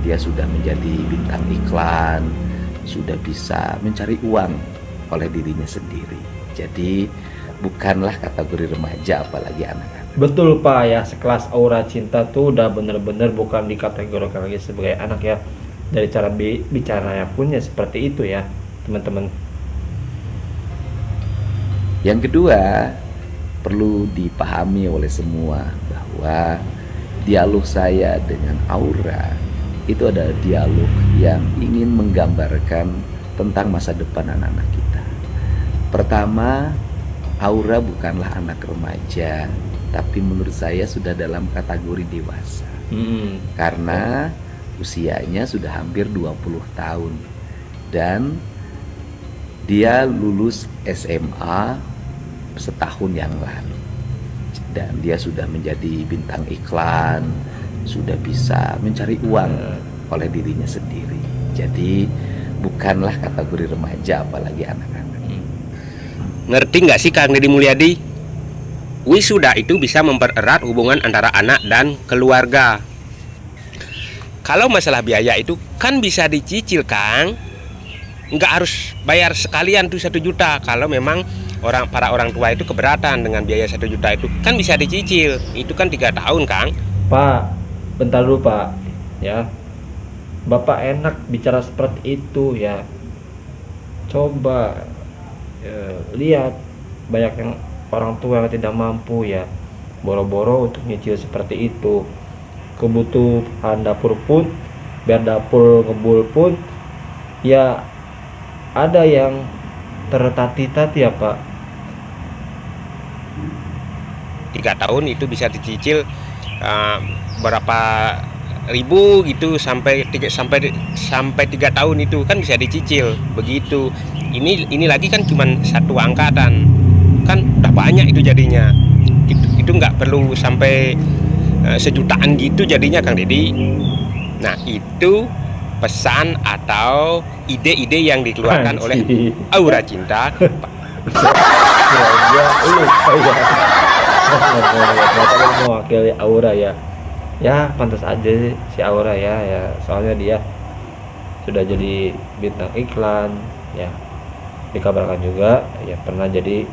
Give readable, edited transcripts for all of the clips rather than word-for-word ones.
dia sudah menjadi bintang iklan, sudah bisa mencari uang oleh dirinya sendiri. Jadi bukanlah kategori remaja apalagi anak-anak. Betul Pak ya, sekelas Aura Cinta tuh udah bener-bener bukan dikategorikan lagi sebagai anak ya. Dari cara bicaranya pun ya seperti itu ya teman-teman. Yang kedua, perlu dipahami oleh semua bahwa dialog saya dengan Aura itu adalah dialog yang ingin menggambarkan tentang masa depan anak-anak kita. Pertama, Aura bukanlah anak remaja, tapi menurut saya sudah dalam kategori dewasa. Karena usianya sudah hampir 20 tahun dan dia lulus SMA setahun yang lalu. Dan dia sudah menjadi bintang iklan, sudah bisa mencari uang oleh dirinya sendiri. Jadi bukanlah kategori remaja apalagi anak-anak. Ngerti nggak sih Kang Deddy Mulyadi? Wisuda itu bisa mempererat hubungan antara anak dan keluarga. Kalau masalah biaya itu kan bisa dicicil Kang. Nggak harus bayar sekalian tuh 1 juta. Kalau memang para orang tua itu keberatan dengan biaya 1 juta itu kan bisa dicicil. Itu kan 3 tahun Kang. Pak, bentar dulu Pak ya. Bapak enak bicara seperti itu ya. Coba lihat banyak yang orang tua yang tidak mampu ya, boro-boro untuk nyicil seperti itu. Kebutuhan dapur pun, biar dapur ngebul pun ya ada yang tertati-tati ya Pak. 3 tahun itu bisa dicicil berapa ribu gitu sampai 3 tahun itu kan bisa dicicil begitu. Ini lagi kan cuma 1 angkatan kan udah banyak itu jadinya. Itu nggak perlu sampai sejutaan gitu jadinya Kang Deddy. Nah itu pesan atau ide-ide yang dikeluarkan oleh Aura Cinta. Mewakili Aura ya. Ya pantas aja si Aura ya, soalnya dia sudah jadi bintang iklan ya. Dikabarkan juga ya pernah jadi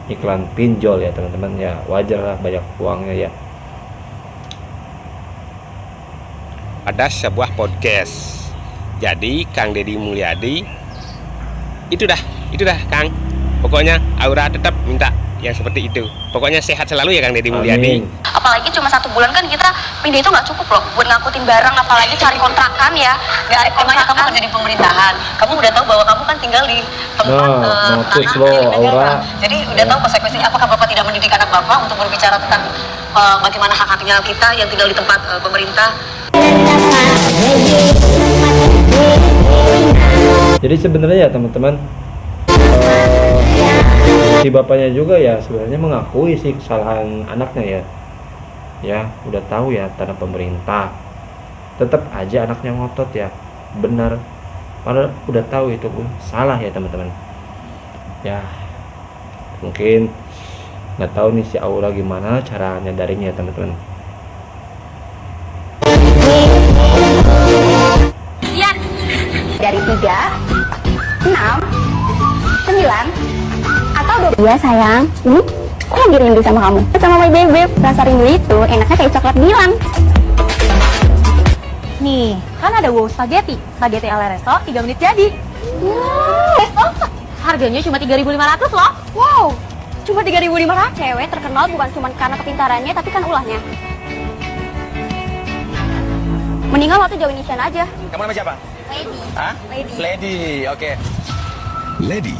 iklan pinjol ya teman-teman ya, wajar lah banyak uangnya ya. Ada sebuah podcast. Jadi Kang Deddy Mulyadi itu dah Kang. Pokoknya Aura tetap minta yang seperti itu. Pokoknya sehat selalu ya Kang Deddy Mulyadi. Apalagi cuma 1 bulan kan kita pindah itu nggak cukup loh buat ngangkutin barang, apalagi cari kontrakan ya. Emangnya kamu kerja di pemerintahan, kamu udah tahu bahwa kamu kan tinggal di tempat mampus lo Aura. Jadi udah tahu konsekuensinya. Apakah bapak tidak mendidik anak bapak untuk berbicara tentang bagaimana hak-haknya kita yang tinggal di tempat pemerintah? Jadi sebenarnya ya teman-teman, si bapaknya juga ya sebenarnya mengakui sih kesalahan anaknya ya. Ya udah tahu ya tanah pemerintah, tetap aja anaknya ngotot ya. Benar, padahal udah tahu itu pun salah ya teman-teman. Ya mungkin nggak tahu nih si Aura gimana cara nyadarinya ya teman-teman. Dari 3, 6, 9 atau 12. Iya sayang, kok lagi rindu sama kamu? Sama my bebek, rasa rindu itu enaknya kayak coklat bilang. Nih, kan ada wow spaghetti ala resto 3 menit jadi. Wow, Harganya cuma 3.500 loh. wow, cuma 3.500. Cewek terkenal bukan cuma karena kepintarannya, tapi kan ulahnya. Mendingan lo tuh jauhin Nishan aja. Kamu nama siapa? Lady. Hah? Lady, oke. Lady,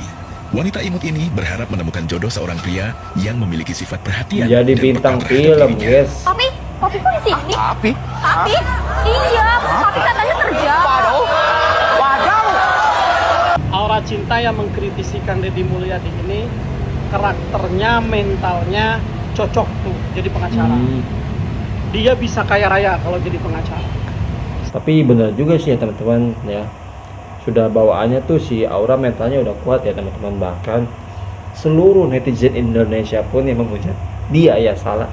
wanita imut ini berharap menemukan jodoh seorang pria yang memiliki sifat perhatian Jadi dan bintang peka terhadap film dirinya. guys. Papi kok di sini? Papi? Papi? Iya, papi katanya kerja. Waduh. Aura Cinta yang mengkritisi Kang Deddy Mulyadi ini karakternya, mentalnya cocok tuh jadi pengacara. Dia bisa kaya raya kalau jadi pengacara. Tapi benar juga sih ya teman-teman ya. Sudah bawaannya tuh si Aura mentalnya udah kuat ya teman-teman. Bahkan seluruh netizen Indonesia pun yang menghujat dia ya salah,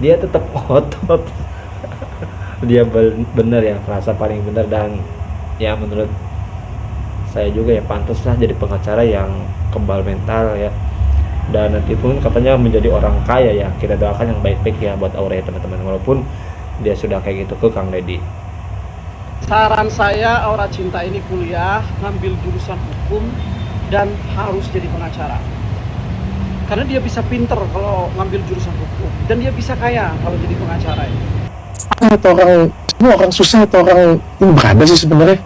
dia tetap ngotot dia bener ya, merasa paling benar, dan ya menurut saya juga ya pantaslah jadi pengacara yang kebal mental ya, dan nanti pun katanya menjadi orang kaya ya. Kita doakan yang baik-baik ya buat Aura ya teman-teman, walaupun dia sudah kayak gitu ke Kang Deddy. Saran saya, Aura Cinta ini kuliah, ngambil jurusan hukum, dan harus jadi pengacara. Karena dia bisa pinter kalau ngambil jurusan hukum, dan dia bisa kaya kalau jadi pengacara ini. Atau orang susah atau orang ini berada sih sebenarnya.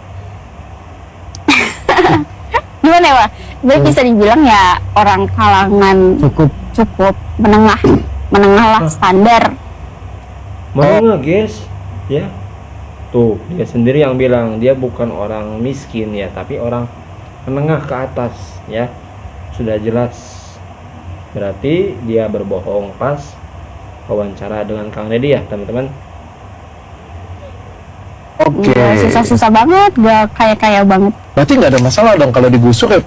Gimana ya, Pak? Gue bisa dibilang ya orang kalangan cukup menengah lah, standar. Menengah guys, ya. Tuh, dia sendiri yang bilang dia bukan orang miskin ya, tapi orang menengah ke atas ya. Sudah jelas. Berarti dia berbohong pas wawancara dengan Kang Deddy ya, teman-teman. Oke. Susah-susah banget, gak kaya-kaya banget. Berarti nggak ada masalah dong kalau digusur ya,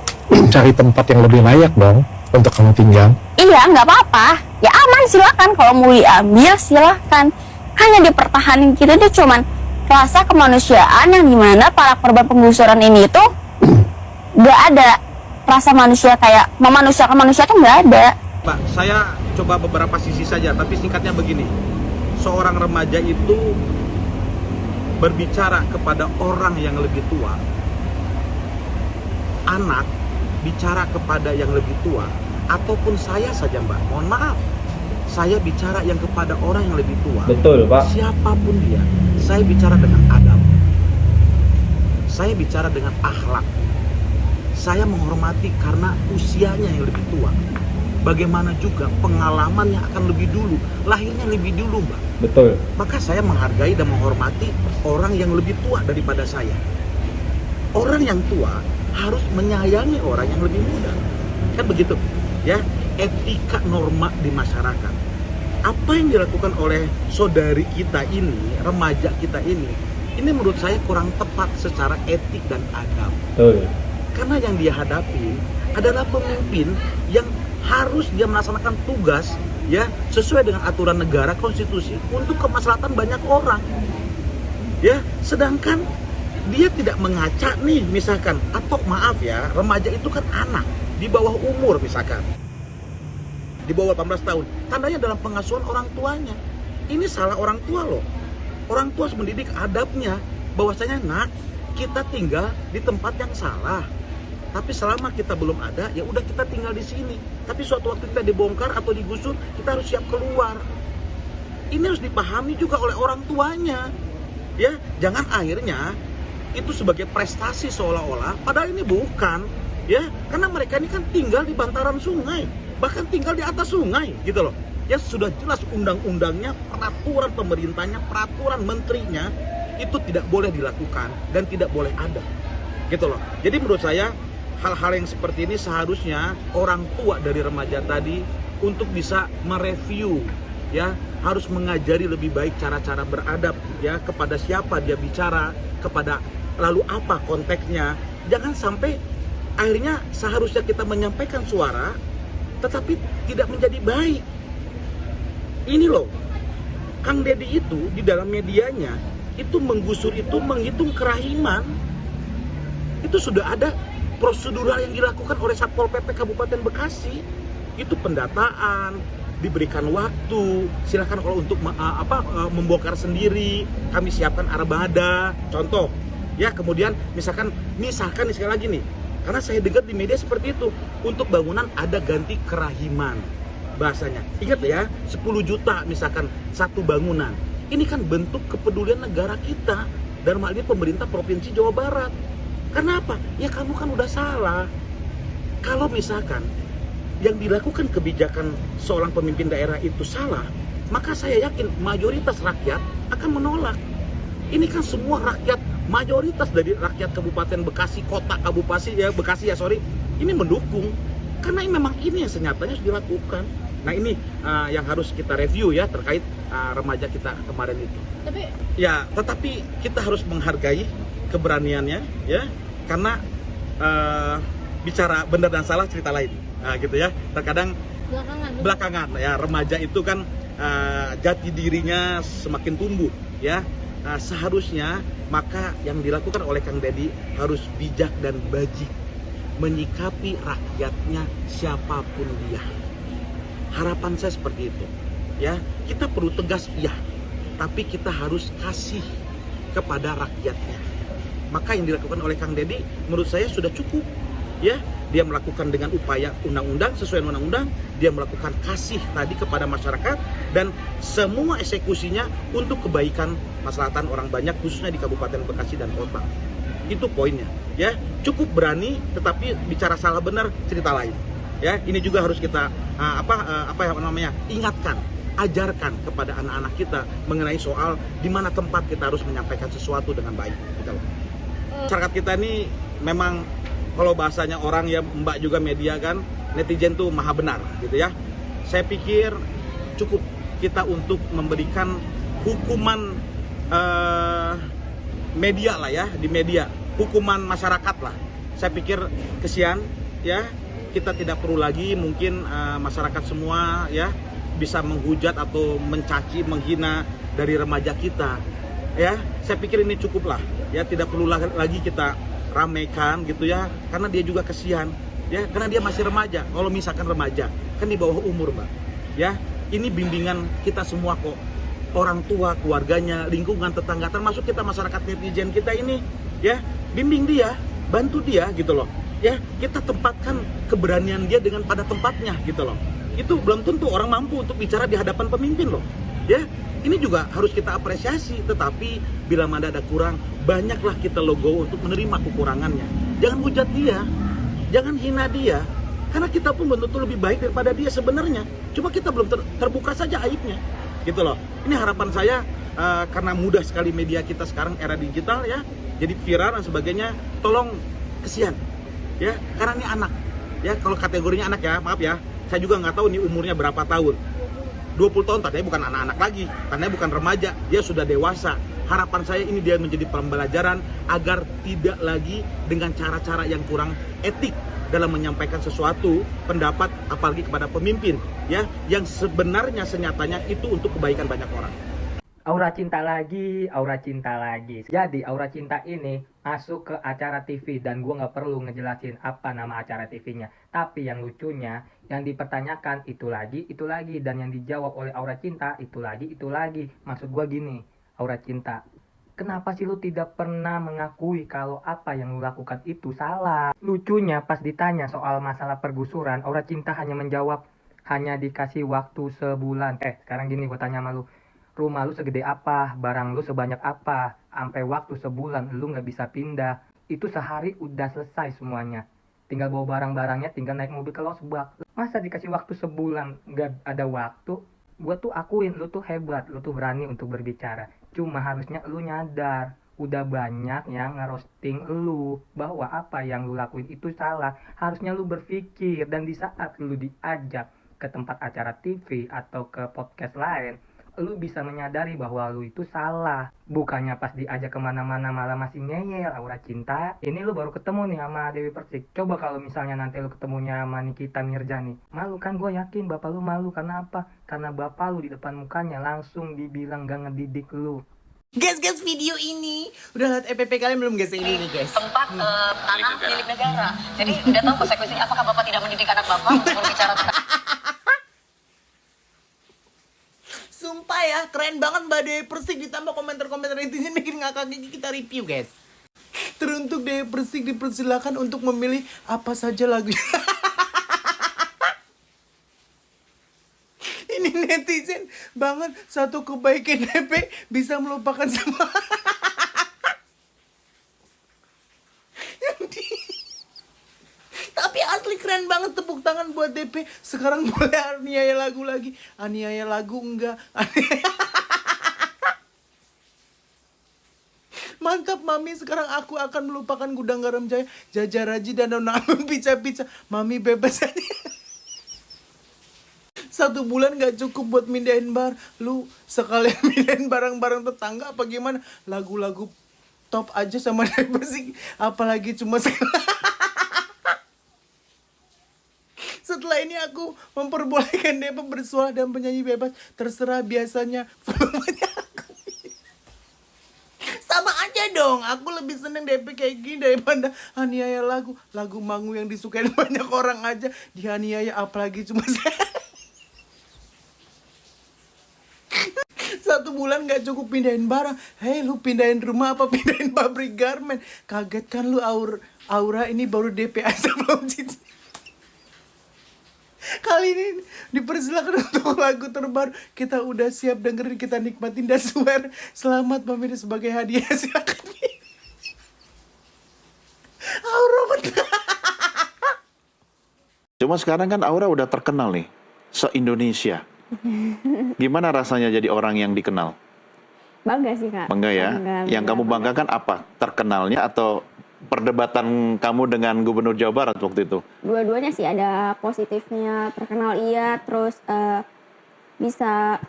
cari tempat yang lebih layak dong untuk kamu tinggal. Iya, nggak apa-apa. Ya aman, silakan. Kalau mau diambil, silakan. Hanya dipertahanin kita itu cuman rasa kemanusiaan yang dimana para korban penggusuran ini itu nggak ada rasa manusia, kayak memanusiakan manusia tuh nggak ada. Pak, saya coba beberapa sisi saja, tapi singkatnya begini. Seorang remaja itu berbicara kepada orang yang lebih tua, anak bicara kepada yang lebih tua, ataupun saya saja Mbak, mohon maaf, saya bicara yang kepada orang yang lebih tua. Betul Pak. Siapapun dia, saya bicara dengan adab, saya bicara dengan akhlak, saya menghormati karena usianya yang lebih tua. Bagaimana juga pengalamannya akan lebih dulu, lahirnya lebih dulu Mbak. Betul. Maka saya menghargai dan menghormati orang yang lebih tua daripada saya. Orang yang tua harus menyayangi orang yang lebih muda. Kan begitu ya, etika norma di masyarakat. Apa yang dilakukan oleh saudari kita ini, remaja kita ini menurut saya kurang tepat secara etik dan adab. Betul. Karena yang dia hadapi adalah pemimpin yang harus dia melaksanakan tugas ya sesuai dengan aturan negara, konstitusi, untuk kemaslahatan banyak orang. Ya, sedangkan dia tidak mengaca nih misalkan, atau maaf ya, remaja itu kan anak di bawah umur misalkan, di bawah 18 tahun, tandanya dalam pengasuhan orang tuanya. Ini salah orang tua loh. Orang tua harus mendidik adabnya, bahwasanya nak, kita tinggal di tempat yang salah, tapi selama kita belum ada, ya udah kita tinggal di sini. Tapi suatu waktu kita dibongkar atau digusur, kita harus siap keluar. Ini harus dipahami juga oleh orang tuanya. Ya, jangan akhirnya itu sebagai prestasi seolah-olah, padahal ini bukan. Ya, karena mereka ini kan tinggal di bantaran sungai, bahkan tinggal di atas sungai, gitu loh. Ya sudah jelas undang-undangnya, peraturan pemerintahnya, peraturan menterinya, itu tidak boleh dilakukan dan tidak boleh ada, gitu loh. Jadi menurut saya hal-hal yang seperti ini seharusnya orang tua dari remaja tadi untuk bisa mereview, ya, harus mengajari lebih baik cara-cara beradab, ya, kepada siapa dia bicara, kepada lalu apa konteksnya. Jangan sampai akhirnya seharusnya kita menyampaikan suara tetapi tidak menjadi baik. Ini loh, Kang Deddy itu di dalam medianya itu menggusur itu menghitung kerahiman. Itu sudah ada prosedural yang dilakukan oleh Satpol PP Kabupaten Bekasi. Itu pendataan, diberikan waktu, silakan kalau untuk membongkar sendiri, kami siapkan armada, contoh ya. Kemudian misalkan sekali lagi nih, karena saya dengar di media seperti itu, untuk bangunan ada ganti kerahiman bahasanya. Ingat ya, 10 juta misalkan satu bangunan. Ini kan bentuk kepedulian negara kita, dalam hal ini pemerintah Provinsi Jawa Barat. Kenapa? Ya kamu kan udah salah. Kalau misalkan yang dilakukan kebijakan seorang pemimpin daerah itu salah, maka saya yakin mayoritas rakyat akan menolak. Ini kan semua rakyat, mayoritas dari rakyat Kabupaten Bekasi, kota Kabupaten ya Bekasi ya ini mendukung. Karena memang ini yang senyatanya harus dilakukan. Nah ini yang harus kita review ya terkait remaja kita kemarin itu. Tetapi kita harus menghargai keberaniannya ya, karena bicara benar dan salah cerita lain, gitu ya. Terkadang belakangan ya remaja itu kan jati dirinya semakin tumbuh ya, seharusnya maka yang dilakukan oleh Kang Deddy harus bijak dan bajik menyikapi rakyatnya siapapun dia. Harapan saya seperti itu. Ya, kita perlu tegas iya, tapi kita harus kasih kepada rakyatnya. Maka yang dilakukan oleh Kang Deddy menurut saya sudah cukup. Ya, dia melakukan dengan upaya undang-undang, sesuai undang-undang, dia melakukan kasih tadi kepada masyarakat dan semua eksekusinya untuk kebaikan maslahatan orang banyak khususnya di Kabupaten Bekasi dan kota. Itu poinnya, ya. Cukup berani tetapi bicara salah benar cerita lain. Ya, ini juga harus kita ingatkan, ajarkan kepada anak-anak kita mengenai soal di mana tempat kita harus menyampaikan sesuatu dengan baik gitu loh. Masyarakat kita ini memang kalau bahasanya orang ya Mbak juga media kan, netizen tuh maha benar gitu ya. Saya pikir cukup kita untuk memberikan hukuman media lah ya, di media, hukuman masyarakat lah. Saya pikir kesian ya, kita tidak perlu lagi mungkin masyarakat semua ya bisa menghujat atau mencaci, menghina dari remaja kita. Ya, saya pikir ini cukup lah ya, tidak perlu lagi kita ramaikan gitu ya, karena dia juga kesian ya, karena dia masih remaja. Kalau misalkan remaja kan di bawah umur Mbak ya, ini bimbingan kita semua kok, orang tua, keluarganya, lingkungan, tetangga, termasuk kita masyarakat netizen kita ini ya, bimbing dia, bantu dia gitu loh ya, kita tempatkan keberanian dia dengan pada tempatnya gitu loh. Itu belum tentu orang mampu untuk bicara di hadapan pemimpin loh ya. Ini juga harus kita apresiasi, tetapi bila mana ada kurang, banyaklah kita logo untuk menerima kekurangannya. Jangan hujat dia, jangan hina dia, karena kita pun belum tentu lebih baik daripada dia sebenarnya. Cuma kita belum terbuka saja aibnya, gitu loh. Ini harapan saya, karena mudah sekali media kita sekarang era digital ya, jadi viral dan sebagainya. Tolong kesian, ya, karena ini anak, ya. Kalau kategorinya anak ya, maaf ya, saya juga nggak tahu nih umurnya berapa tahun. 20 tahun tadinya bukan anak-anak lagi, tadinya bukan remaja, dia sudah dewasa. Harapan saya ini dia menjadi pembelajaran agar tidak lagi dengan cara-cara yang kurang etik dalam menyampaikan sesuatu pendapat, apalagi kepada pemimpin ya, yang sebenarnya senyatanya itu untuk kebaikan banyak orang. Aura cinta lagi, aura cinta lagi. Jadi aura cinta ini masuk ke acara TV dan gue nggak perlu ngejelasin apa nama acara TV-nya. Tapi yang lucunya, yang dipertanyakan itu lagi, dan yang dijawab oleh aura cinta itu lagi. Maksud gue gini, aura cinta, kenapa sih lu tidak pernah mengakui kalau apa yang lu lakukan itu salah? Lucunya pas ditanya soal masalah pergusuran, aura cinta hanya menjawab, hanya dikasih waktu sebulan. Sekarang gini gue tanya sama lu, rumah lu segede apa, barang lu sebanyak apa, sampai waktu sebulan lu nggak bisa pindah, itu sehari udah selesai semuanya. Tinggal bawa barang-barangnya, tinggal naik mobil ke losbak. Masa dikasih waktu sebulan nggak ada waktu? Gue tuh akuin lu tuh hebat, lu tuh berani untuk berbicara. Cuma harusnya lu nyadar, udah banyak yang ngerosting lu bahwa apa yang lu lakuin itu salah. Harusnya lu berpikir, dan di saat lu diajak ke tempat acara TV atau ke podcast lain, lu bisa menyadari bahwa lu itu salah. Bukannya pas diajak kemana-mana malah masih ngeyel. Aura cinta, ini lu baru ketemu nih sama Dewi Persik. Coba kalau misalnya nanti lu ketemunya sama Nikita Mirzani, malu kan? Gue yakin bapak lu malu. Karena apa? Karena bapak lu di depan mukanya langsung dibilang gak ngedidik lu. Guys, video ini udah lihat EPP kalian belum guys? Ini nih guys, tempat tanah milik negara. Jadi udah tahu konsekuensinya. Apakah bapak tidak mendidik anak bapak untuk berbicara tentang sumpah ya, keren banget Mbak Dewi Persik, ditambah komentar-komentar netizen bikin ngakak gigi. Kita review guys. Teruntuk Dewi Persik dipersilakan untuk memilih apa saja lagu. Ini netizen banget, satu kebaikan DP bisa melupakan semua. Tapi asli keren banget, tepuk tangan buat DP. Sekarang boleh aniaya lagu lagi. Aniaya lagu enggak. Mantap Mami, sekarang aku akan melupakan Gudang Garam Jaya, Jajaraji dan Namun pizza-pizza. Mami bebas. 1 bulan gak cukup buat mindahin bar. Lu sekalian mindahin barang-barang tetangga apa gimana? Lagu-lagu top aja sama Dewi Persik, apalagi cuma setelah ini aku memperbolehkan Depa bersuara dan penyanyi bebas. Terserah, biasanya volumenya aku. Iya dong, aku lebih seneng DP kayak gini daripada aniaya lagu Mangu yang disukain banyak orang aja dianiaya, apalagi cuma saya. 1 bulan nggak cukup pindahin barang. Hei, lu pindahin rumah apa pindahin pabrik garmen? Kaget kan lu, Aura ini baru DP aja belum cicil. Kali ini dipersilakan untuk lagu terbaru. Kita udah siap dengerin, kita nikmatin dan swear. Selamat pemirsa sebagai hadiah, silakan. Aura betul. Cuma sekarang kan Aura udah terkenal nih, se-Indonesia. Gimana rasanya jadi orang yang dikenal? Bangga sih, Kak. Bangga ya? Yang kamu banggakan apa? Terkenalnya atau perdebatan kamu dengan Gubernur Jawa Barat waktu itu? Dua-duanya sih, ada positifnya, terkenal iya, terus bisa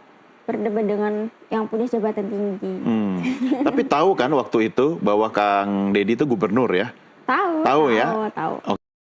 berdebat dengan yang punya jabatan tinggi. Tapi tahu kan waktu itu bahwa Kang Deddy itu gubernur ya? Tahu. Tahu ya? Tahu.